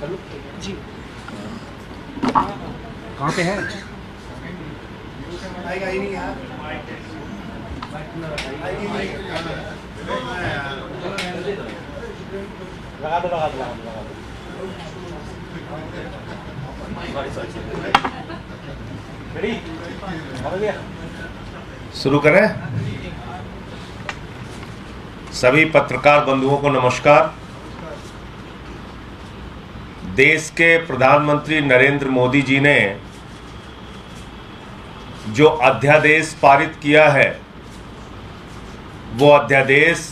जी कहाँ पे है? शुरू करें। सभी पत्रकार बंधुओं को नमस्कार। देश के प्रधानमंत्री नरेंद्र मोदी जी ने जो अध्यादेश पारित किया है, वो अध्यादेश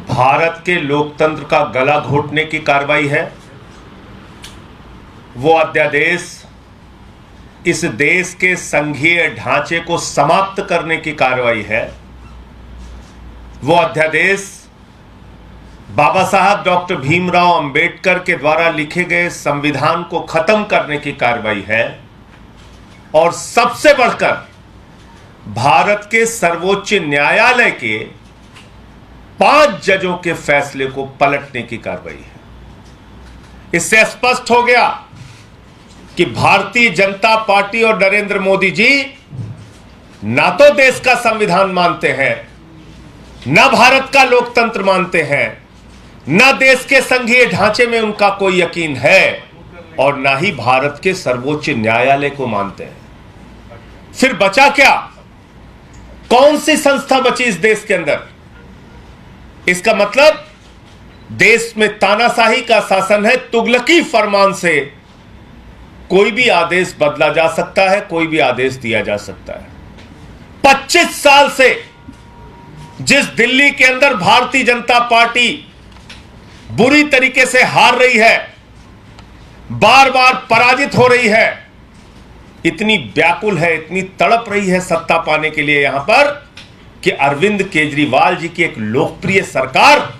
भारत के लोकतंत्र का गला घोटने की कार्रवाई है। वो अध्यादेश इस देश के संघीय ढांचे को समाप्त करने की कार्रवाई है। वो अध्यादेश बाबा साहब डॉक्टर भीमराव अंबेडकर के द्वारा लिखे गए संविधान को खत्म करने की कार्रवाई है और सबसे बढ़कर भारत के सर्वोच्च न्यायालय के 5 जजों के फैसले को पलटने की कार्रवाई है। इससे स्पष्ट हो गया कि भारतीय जनता पार्टी और नरेंद्र मोदी जी ना तो देश का संविधान मानते हैं, ना भारत का लोकतंत्र मानते हैं, ना देश के संघीय ढांचे में उनका कोई यकीन है और ना ही भारत के सर्वोच्च न्यायालय को मानते हैं। फिर बचा क्या? कौन सी संस्था बची इस देश के अंदर? इसका मतलब देश में तानाशाही का शासन है। तुगलकी फरमान से कोई भी आदेश बदला जा सकता है, कोई भी आदेश दिया जा सकता है। 25 साल से जिस दिल्ली के अंदर भारतीय जनता पार्टी बुरी तरीके से हार रही है, बार बार पराजित हो रही है, इतनी व्याकुल है, इतनी तड़प रही है सत्ता पाने के लिए यहां पर कि अरविंद केजरीवाल जी की एक लोकप्रिय सरकार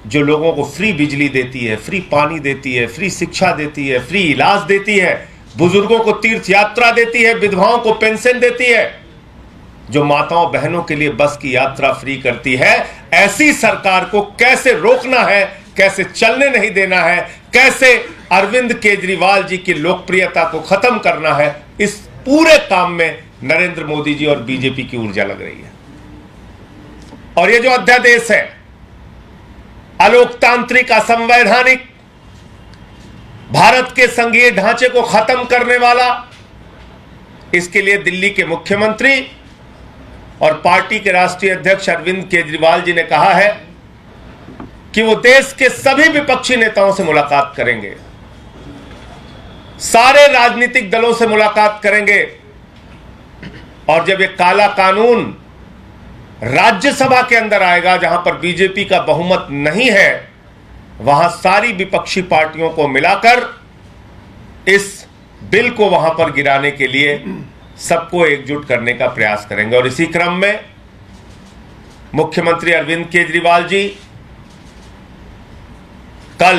जो लोगों को फ्री बिजली देती है, फ्री पानी देती है, फ्री शिक्षा देती है, फ्री इलाज देती है, बुजुर्गों को तीर्थ यात्रा देती है, विधवाओं को पेंशन देती है, जो माताओं बहनों के लिए बस की यात्रा फ्री करती है, ऐसी सरकार को कैसे रोकना है, कैसे चलने नहीं देना है, कैसे अरविंद केजरीवाल जी की लोकप्रियता को खत्म करना है, इस पूरे काम में नरेंद्र मोदी जी और बीजेपी की ऊर्जा लग रही है। और ये जो अध्यादेश है अलोकतांत्रिक, असंवैधानिक, भारत के संघीय ढांचे को खत्म करने वाला, इसके लिए दिल्ली के मुख्यमंत्री और पार्टी के राष्ट्रीय अध्यक्ष अरविंद केजरीवाल जी ने कहा है कि वो देश के सभी विपक्षी नेताओं से मुलाकात करेंगे, सारे राजनीतिक दलों से मुलाकात करेंगे और जब ये काला कानून राज्यसभा के अंदर आएगा, जहां पर बीजेपी का बहुमत नहीं है, वहां सारी विपक्षी पार्टियों को मिलाकर इस बिल को वहां पर गिराने के लिए सबको एकजुट करने का प्रयास करेंगे। और इसी क्रम में मुख्यमंत्री अरविंद केजरीवाल जी कल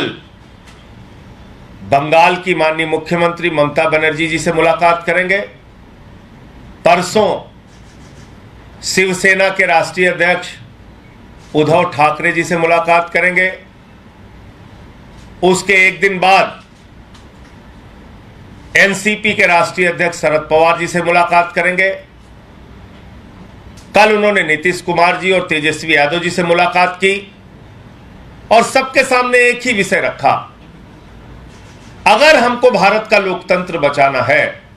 बंगाल की माननीय मुख्यमंत्री ममता बनर्जी जी से मुलाकात करेंगे। परसों शिवसेना के राष्ट्रीय अध्यक्ष उद्धव ठाकरे जी से मुलाकात करेंगे। उसके एक दिन बाद एनसीपी के राष्ट्रीय अध्यक्ष शरद पवार जी से मुलाकात करेंगे। कल उन्होंने नीतीश कुमार जी और तेजस्वी यादव जी से मुलाकात की और सबके सामने एक ही विषय रखा, अगर हमको भारत का लोकतंत्र बचाना है,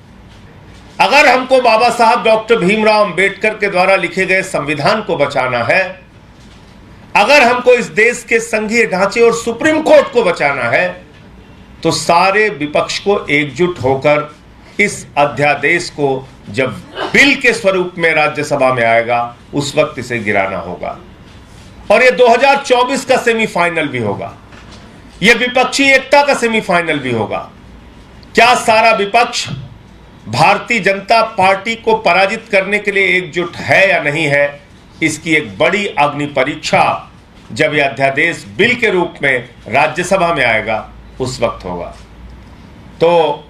अगर हमको बाबा साहब डॉक्टर भीमराव अंबेडकर के द्वारा लिखे गए संविधान को बचाना है, अगर हमको इस देश के संघीय ढांचे और सुप्रीम कोर्ट को बचाना है, तो सारे विपक्ष को एकजुट होकर इस अध्यादेश को जब बिल के स्वरूप में राज्यसभा में आएगा, उस वक्त इसे गिराना होगा। और यह 2024 का सेमीफाइनल भी होगा, यह विपक्षी एकता का सेमीफाइनल भी होगा। क्या सारा विपक्ष भारतीय जनता पार्टी को पराजित करने के लिए एकजुट है या नहीं है, इसकी एक बड़ी अग्नि परीक्षा जब यह अध्यादेश बिल के रूप में राज्यसभा में आएगा, उस वक्त होगा। तो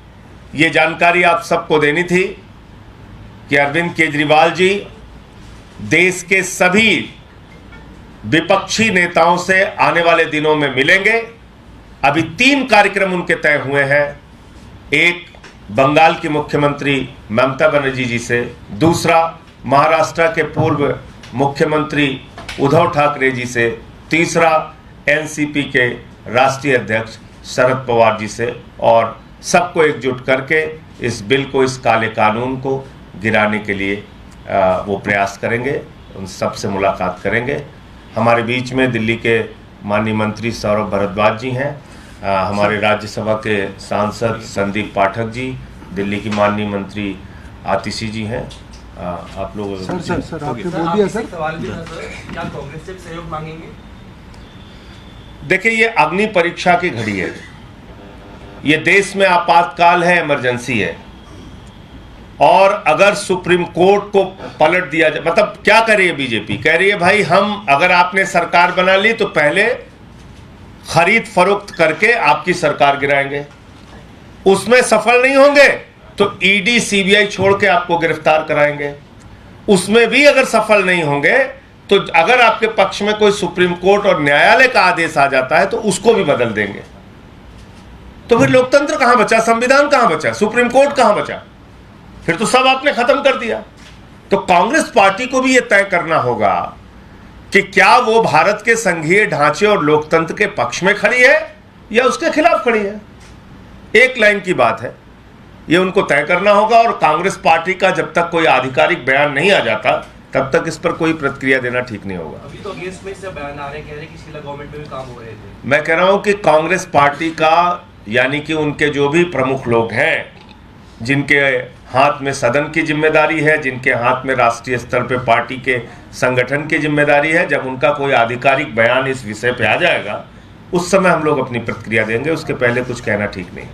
ये जानकारी आप सबको देनी थी कि अरविंद केजरीवाल जी देश के सभी विपक्षी नेताओं से आने वाले दिनों में मिलेंगे अभी 3 कार्यक्रम उनके तय हुए हैं। एक बंगाल की मुख्यमंत्री ममता बनर्जी जी से, दूसरा महाराष्ट्र के पूर्व मुख्यमंत्री उद्धव ठाकरे जी से, तीसरा एनसीपी के राष्ट्रीय अध्यक्ष शरद पवार जी से, और सबको एकजुट करके इस बिल को, इस काले कानून को गिराने के लिए वो प्रयास करेंगे, उन सबसे मुलाकात करेंगे। हमारे बीच में दिल्ली के माननीय मंत्री सौरभ भारद्वाज जी हैं, हमारे राज्यसभा के सांसद संदीप पाठक जी, दिल्ली की माननीय मंत्री आतिशी जी हैं। आप लोग सर आपने बोल दिया सर। सवाल भी था सर, क्या कांग्रेस से सहयोग मांगेंगे? देखिए, ये अग्नि परीक्षा की घड़ी है, ये देश में आपातकाल है, इमरजेंसी है, और अगर सुप्रीम कोर्ट को पलट दिया जाए, मतलब क्या कर रही है बीजेपी? कह रही है भाई हम, अगर आपने सरकार बना ली तो पहले खरीद फरोख्त करके आपकी सरकार गिराएंगे, उसमें सफल नहीं होंगे तो ईडी सीबीआई छोड़ के आपको गिरफ्तार कराएंगे, उसमें भी अगर सफल नहीं होंगे तो अगर आपके पक्ष में कोई सुप्रीम कोर्ट और न्यायालय का आदेश आ जाता है तो उसको भी बदल देंगे। तो फिर लोकतंत्र कहां बचा, संविधान कहां बचा, सुप्रीम कोर्ट कहां बचा? फिर तो सब आपने खत्म कर दिया। तो कांग्रेस पार्टी को भी यह तय करना होगा कि क्या वो भारत के संघीय ढांचे और लोकतंत्र के पक्ष में खड़ी है या उसके खिलाफ खड़ी है। एक लाइन की बात है, ये उनको तय करना होगा, और कांग्रेस पार्टी का जब तक कोई आधिकारिक बयान नहीं आ जाता तब तक इस पर कोई प्रतिक्रिया देना ठीक नहीं होगा। अभी तो अगेंस्ट में से बयान आ रहे, कह रहे कि शीला गवर्नमेंट में भी काम हो रहे थे। मैं कह रहा हूं कि कांग्रेस पार्टी का, यानी कि उनके जो भी प्रमुख लोग हैं, जिनके हाथ में सदन की जिम्मेदारी है, जिनके हाथ में राष्ट्रीय स्तर पे पार्टी के संगठन की जिम्मेदारी है, जब उनका कोई आधिकारिक बयान इस विषय पे आ जाएगा उस समय हम लोग अपनी प्रतिक्रिया देंगे, उसके पहले कुछ कहना ठीक नहीं।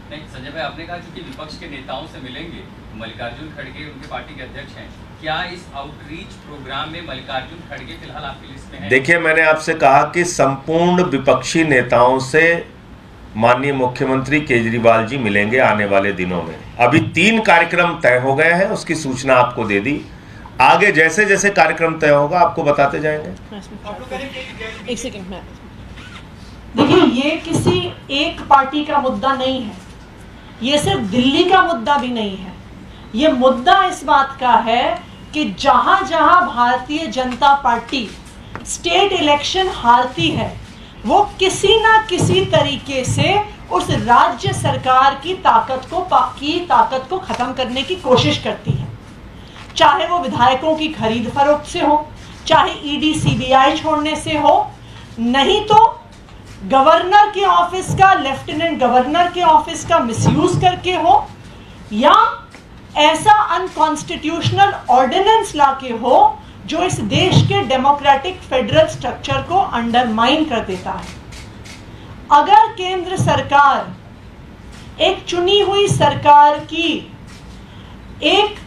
नहीं संजय भाई, आपने कहा कि विपक्ष के नेताओं से मिलेंगे, मल्लिकार्जुन खड़गे उनके पार्टी के अध्यक्ष हैं, क्या इस आउटरीच प्रोग्राम में मल्लिकार्जुन खड़गे फिलहाल आपकी लिस्ट में हैं? देखिए, मैंने आपसे कहा कि संपूर्ण विपक्षी नेताओं से माननीय मुख्यमंत्री केजरीवाल जी मिलेंगे आने वाले दिनों में। अभी 3 कार्यक्रम तय हो गए हैं, उसकी सूचना आपको दे दी, आगे जैसे जैसे कार्यक्रम तय होगा आपको बताते जाएंगे। एक सेकंड में देखिए, ये किसी एक पार्टी का मुद्दा नहीं है, ये सिर्फ दिल्ली का मुद्दा भी नहीं है, ये मुद्दा इस बात का है कि जहां जहां Bharatiya Janata party state election हारती है वो किसी ना किसी तरीके से उस राज्य सरकार की ताकत को खत्म करने की कोशिश करती है, चाहे वो विधायकों की खरीद फरोख्त से हो, चाहे ईडी सीबीआई छोड़ने से हो, नहीं तो गवर्नर के ऑफिस का, लेफ्टिनेंट गवर्नर के ऑफिस का मिसयूज करके हो, या ऐसा अनकॉन्स्टिट्यूशनल ऑर्डिनेंस लाके हो जो इस देश के डेमोक्रेटिक फेडरल स्ट्रक्चर को अंडरमाइन कर देता है। अगर केंद्र सरकार एक चुनी हुई सरकार की एक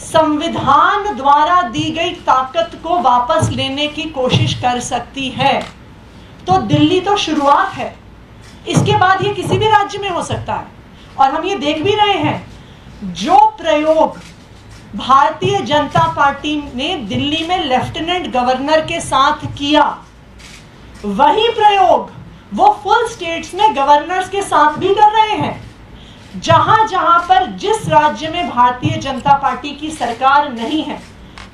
संविधान द्वारा दी गई ताकत को वापस लेने की कोशिश कर सकती है तो दिल्ली तो शुरुआत है, इसके बाद ये किसी भी राज्य में हो सकता है। और हम ये देख भी रहे हैं, जो प्रयोग भारतीय जनता पार्टी ने दिल्ली में लेफ्टिनेंट गवर्नर के साथ किया, वही प्रयोग वो फुल स्टेट्स में गवर्नर्स के साथ भी कर रहे हैं। जहां जहां पर जिस राज्य में भारतीय जनता पार्टी की सरकार नहीं है,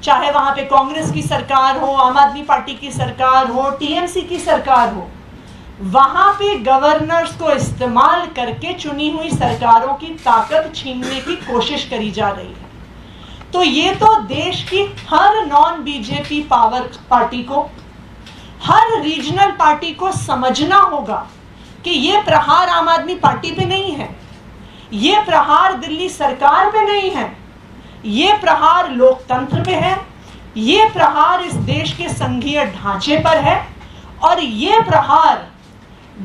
चाहे वहां पे कांग्रेस की सरकार हो, आम आदमी पार्टी की सरकार हो, टीएमसी की सरकार हो, वहां पे गवर्नर्स को इस्तेमाल करके चुनी हुई सरकारों की ताकत छीनने की कोशिश करी जा रही है। तो ये तो देश की हर नॉन बीजेपी पावर पार्टी को, हर रीजनल पार्टी को समझना होगा कि ये प्रहार आम आदमी पार्टी पे नहीं है, ये प्रहार दिल्ली सरकार पे नहीं है, ये प्रहार लोकतंत्र पे है, ये प्रहार इस देश के संघीय ढांचे पर है, और ये प्रहार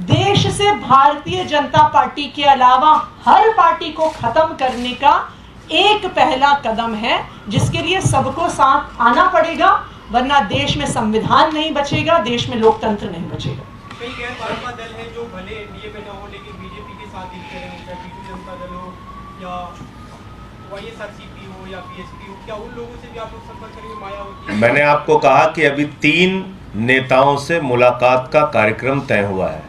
देश से भारतीय जनता पार्टी के अलावा हर पार्टी को खत्म करने का एक पहला कदम है, जिसके लिए सबको साथ आना पड़ेगा, वरना देश में संविधान नहीं बचेगा, देश में लोकतंत्र नहीं बचेगा। कई गैर भाजपा दल हैं जो भले एनडीए में न हो लेकिन बीजेपी के साथ दिखते हैं, चाहे बीजू जनता दल हो या वाईएसआरसीपी हो या बीएसपी हो, क्या उन लोगों से भी आप लोग संपर्क करेंगे? मायावती, मैंने आपको कहा कि अभी 3 नेताओं से मुलाकात का कार्यक्रम तय हुआ है,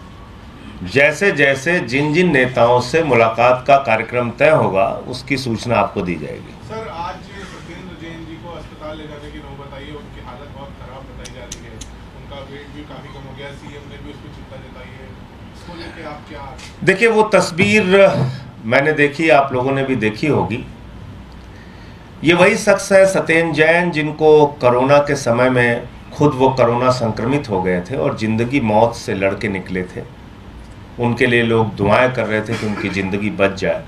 जैसे जैसे जिन जिन नेताओं से मुलाकात का कार्यक्रम तय होगा उसकी सूचना आपको दी जाएगी। सर, आज सत्येंद्र जैन जी को अस्पताल ले जाने की नौबत आई है, उनकी हालत बहुत खराब बताई जा रही है, उनका वेट भी काफी कम हो गया, सीएम ने भी उस पर चिंता जताई है, इसको लेके आप क्या? देखिए, वो तस्वीर मैंने देखी, आप लोगों ने भी देखी होगी। ये वही शख्स है सत्येंद्र जैन जिनको कोरोना के समय में खुद वो कोरोना संक्रमित हो गए थे और जिंदगी मौत से लड़के निकले थे। उनके लिए लोग दुआएं कर रहे थे कि उनकी ज़िंदगी बच जाए,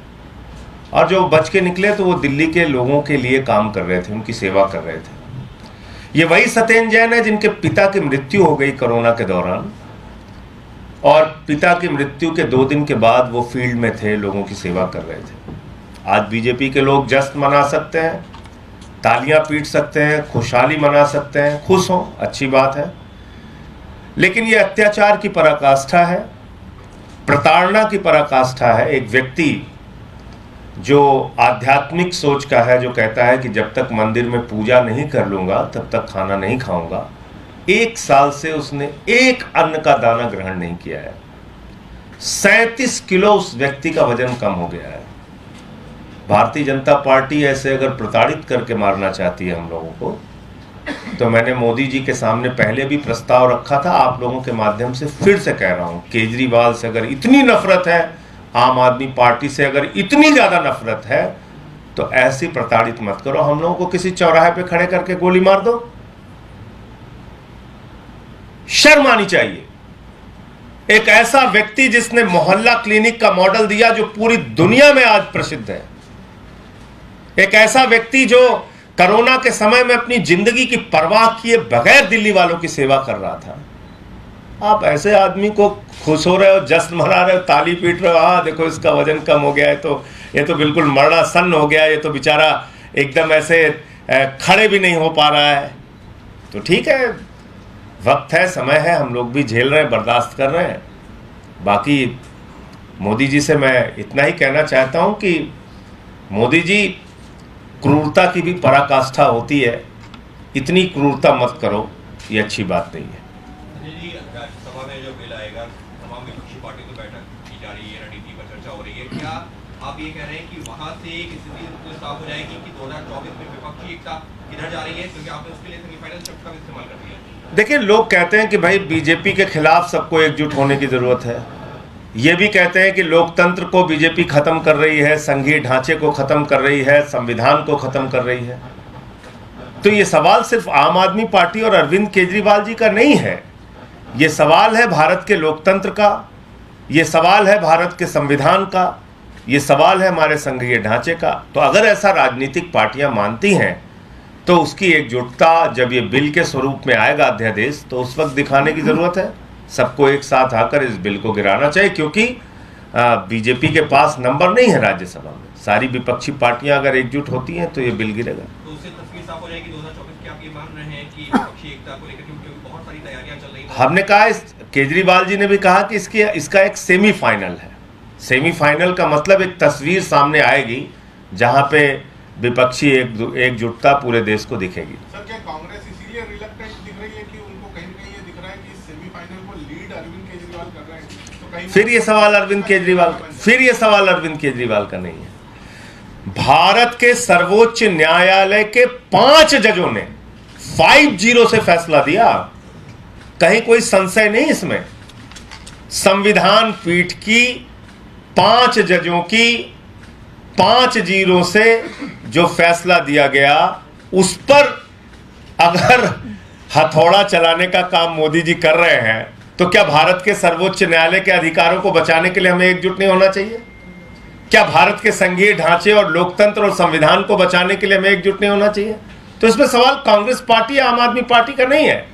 और जो बच के निकले तो वो दिल्ली के लोगों के लिए काम कर रहे थे, उनकी सेवा कर रहे थे। ये वही सत्येंद्र जैन है जिनके पिता की मृत्यु हो गई कोरोना के दौरान, और पिता की मृत्यु के 2 दिन के बाद वो फील्ड में थे, लोगों की सेवा कर रहे थे। आज बीजेपी के लोग जश्न मना सकते हैं, तालियां पीट सकते हैं, खुशहाली मना सकते हैं, खुश हों, अच्छी बात है, लेकिन ये अत्याचार की पराकाष्ठा है, प्रताड़ना की पराकाष्ठा है। एक व्यक्ति जो आध्यात्मिक सोच का है, जो कहता है कि जब तक मंदिर में पूजा नहीं कर लूंगा तब तक खाना नहीं खाऊंगा, 1 साल से उसने एक अन्न का दाना ग्रहण नहीं किया है। 37 किलो उस व्यक्ति का वजन कम हो गया है। भारतीय जनता पार्टी ऐसे अगर प्रताड़ित करके मारना चाहती है हम लोगों को, तो मैंने मोदी जी के सामने पहले भी प्रस्ताव रखा था, आप लोगों के माध्यम से फिर से कह रहा हूं, केजरीवाल से अगर इतनी नफरत है, आम आदमी पार्टी से अगर इतनी ज्यादा नफरत है, तो ऐसी प्रताड़ित मत करो। हम लोगों को किसी चौराहे पे खड़े करके गोली मार दो, शर्म आनी चाहिए। एक ऐसा व्यक्ति जिसने मोहल्ला क्लिनिक का मॉडल दिया जो पूरी दुनिया में आज प्रसिद्ध है, एक ऐसा व्यक्ति जो कोरोना के समय में अपनी जिंदगी की परवाह किए बगैर दिल्ली वालों की सेवा कर रहा था, आप ऐसे आदमी को खुश हो रहे हो, जश्न मना रहे हो, ताली पीट रहे हो, हाँ देखो इसका वजन कम हो गया है, तो ये तो बिल्कुल मरणासन्न हो गया, ये तो बेचारा एकदम ऐसे खड़े भी नहीं हो पा रहा है। तो ठीक है, वक्त है, समय है, हम लोग भी झेल रहे हैं, बर्दाश्त कर रहे हैं। बाकी मोदी जी से मैं इतना ही कहना चाहता हूं कि मोदी जी, क्रूरता की भी पराकाष्ठा होती है, इतनी क्रूरता मत करो, ये अच्छी बात नहीं है। जी, राज्यसभा में जो बिल आएगा, तमाम विपक्षी पार्टी तो बैठक की जा रही है, रणनीति पर चर्चा हो रही है, क्या आप ये कह रहे हैं कि वहां से एक स्थिति साफ हो जाएगी कि 2024 में विपक्षी एकता किधर जा रही है, क्योंकि आपने उसके लिए सेमीफाइनल शब्द का इस्तेमाल कर दिया? देखिए, लोग कहते हैं कि भाई बीजेपी के खिलाफ सबको एकजुट होने की जरूरत है, ये भी कहते हैं कि लोकतंत्र को बीजेपी खत्म कर रही है, संघीय ढांचे को खत्म कर रही है, संविधान को खत्म कर रही है। तो ये सवाल सिर्फ आम आदमी पार्टी और अरविंद केजरीवाल जी का नहीं है, ये सवाल है भारत के लोकतंत्र का, ये सवाल है भारत के संविधान का, ये सवाल है हमारे संघीय ढांचे का। तो अगर ऐसा राजनीतिक पार्टियां मानती हैं तो उसकी एकजुटता जब ये बिल के स्वरूप में आएगा अध्यादेश, तो उस वक्त दिखाने की जरूरत है। सबको एक साथ आकर इस बिल को गिराना चाहिए, क्योंकि बीजेपी के पास नंबर नहीं है राज्यसभा में। सारी विपक्षी पार्टियां अगर एकजुट होती हैं तो ये बिल गिरेगा। तो उससे तस्वीर साफ हो जाएगी 2024 की। आप ये मान रहे हैं कि विपक्षी एकता को लेकर, क्योंकि बहुत सारी तैयारियां चल रही हैं। हमने कहा, केजरीवाल जी ने भी कहा कि इसका एक सेमीफाइनल है। सेमीफाइनल का मतलब एक तस्वीर सामने आएगी जहां पे विपक्षी एकजुटता पूरे देश को दिखेगी। सर, क्या कांग्रेस इसीलिए रिलक्टेंट दिख रही है कि उनको कहीं ना कहीं ये दिख रहा है कि सेमीफाइनल को लीड अरविंद केजरीवाल कर रहे हैं? तो कहीं फिर ये सवाल अरविंद केजरीवाल का नहीं है। भारत के सर्वोच्च न्यायालय के 5 जजों ने 5-0 से फैसला दिया, कहीं कोई संशय नहीं इसमें। संविधान पीठ की 5 जजों की 5-0 से जो फैसला दिया गया, उस पर अगर हथौड़ा चलाने का काम मोदी जी कर रहे हैं, तो क्या भारत के सर्वोच्च न्यायालय के अधिकारों को बचाने के लिए हमें एकजुट नहीं होना चाहिए? क्या भारत के संघीय ढांचे और लोकतंत्र और संविधान को बचाने के लिए हमें एकजुट नहीं होना चाहिए? तो इसमें सवाल कांग्रेस पार्टी या आम आदमी पार्टी का नहीं है।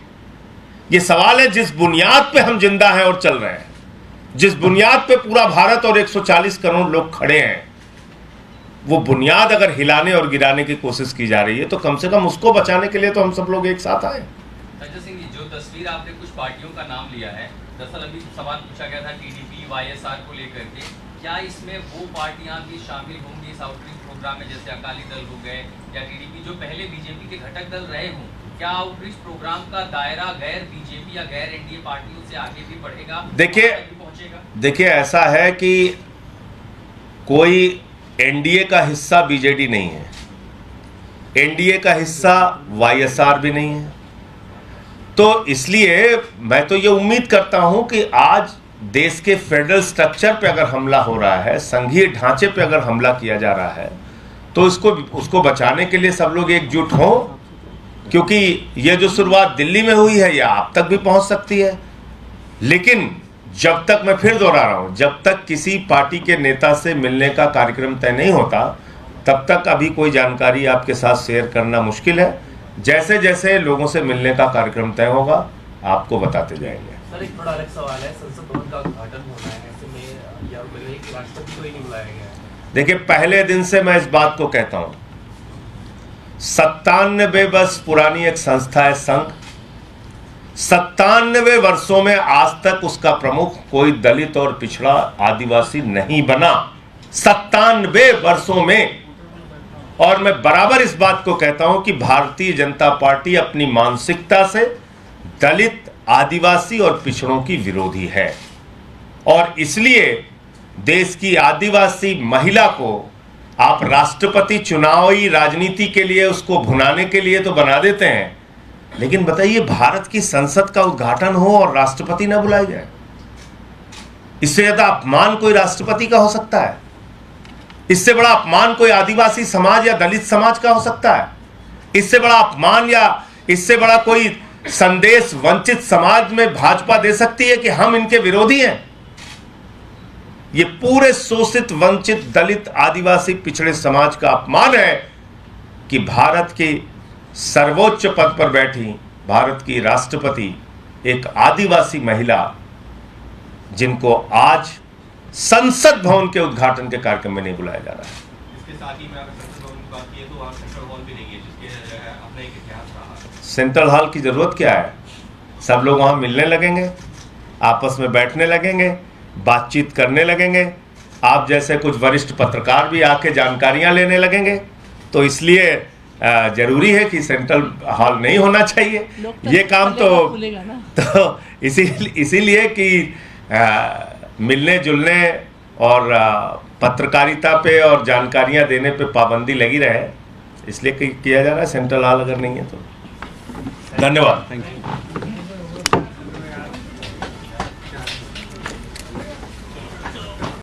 यह सवाल है जिस बुनियाद पे हम जिंदा हैं और चल रहे हैं, जिस बुनियाद पे पूरा भारत और 140 करोड़ लोग खड़े हैं, वो बुनियाद अगर हिलाने और गिराने की कोशिश की जा रही है, तो कम से कम उसको बचाने के लिए तो हम सब लोग एक साथ आए। संजय सिंह जी, जो तस्वीर आपने कुछ पार्टियों का नाम लिया है, दरअसल अभी सवाल पूछा गया था टीडीपी वाईएसआर को लेकर के, क्या इसमें वो पार्टियां भी शामिल होंगी इस आउटरीच प्रोग्राम में, जैसे अकाली दल हो गए या टीडीपी, जो पहले बीजेपी के घटक दल रहे हों? क्या आउटरीच प्रोग्राम का दायरा गैर बीजेपी या गैर एनडीए पार्टियों से आगे भी बढ़ेगा? देखिए, पहुंचेगा? देखिए, ऐसा है कि कोई एनडीए का हिस्सा बीजेडी नहीं है, एनडीए का हिस्सा वाईएसआर भी नहीं है। तो इसलिए मैं तो ये उम्मीद करता हूं कि आज देश के फेडरल स्ट्रक्चर पे अगर हमला हो रहा है, संघीय ढांचे पे अगर हमला किया जा रहा है, तो उसको बचाने के लिए सब लोग एकजुट हों, क्योंकि ये जो शुरुआत दिल्ली में हुई है, ये आप तक भी पहुंच सकती है। लेकिन जब तक, मैं फिर दोहरा रहा हूं, जब तक किसी पार्टी के नेता से मिलने का कार्यक्रम तय नहीं होता, तब तक अभी कोई जानकारी आपके साथ शेयर करना मुश्किल है। जैसे जैसे लोगों से मिलने का कार्यक्रम तय होगा, आपको बताते जाएंगे। सर, एक थोड़ा अलग सवाल है, संसद भवन का उद्घाटन होना है, ऐसे में या एक राष्ट्रपति को ही नहीं बुलाया गया है। देखिए, पहले दिन से मैं इस बात को कहता हूं, 97 वर्ष पुरानी एक संस्था है संघ, 97 वर्षों में आज तक उसका प्रमुख कोई दलित और पिछड़ा आदिवासी नहीं बना, 97 वर्षों में। और मैं बराबर इस बात को कहता हूं कि भारतीय जनता पार्टी अपनी मानसिकता से दलित, आदिवासी और पिछड़ों की विरोधी है, और इसलिए देश की आदिवासी महिला को आप राष्ट्रपति चुनावी राजनीति के लिए, उसको भुनाने के लिए तो बना देते हैं, लेकिन बताइए, भारत की संसद का उद्घाटन हो और राष्ट्रपति ना बुलाए जाए, इससे ज्यादा अपमान कोई राष्ट्रपति का हो सकता है? इससे बड़ा अपमान कोई आदिवासी समाज या दलित समाज का हो सकता है? इससे बड़ा अपमान या इससे बड़ा कोई संदेश वंचित समाज में भाजपा दे सकती है कि हम इनके विरोधी हैं? ये पूरे शोषित, वंचित, दलित, आदिवासी, पिछड़े समाज का अपमान है कि भारत की सर्वोच्च पद पर बैठी भारत की राष्ट्रपति एक आदिवासी महिला, जिनको आज संसद भवन के उद्घाटन के कार्यक्रम में नहीं बुलाया जा रहा है। इसके साथ ही मैं अगर संसद भवन की बात की तो वहाँ सेंट्रल हॉल भी नहीं है, जिसके अपना एक इतिहास रहा। सेंट्रल हॉल की जरूरत क्या है? सब लोग वहां मिलने लगेंगे, आपस में बैठने लगेंगे, बातचीत करने लगेंगे, आप जैसे कुछ वरिष्ठ पत्रकार भी आके जानकारियां लेने लगेंगे। तो इसलिए जरूरी है कि सेंट्रल हॉल नहीं होना चाहिए। ये काम तो इसीलिए कि मिलने जुलने और पत्रकारिता पे और जानकारियां देने पे पाबंदी लगी रहे, इसलिए किया जा रहा है। सेंट्रल हॉल अगर नहीं है तो धन्यवाद। Thank you.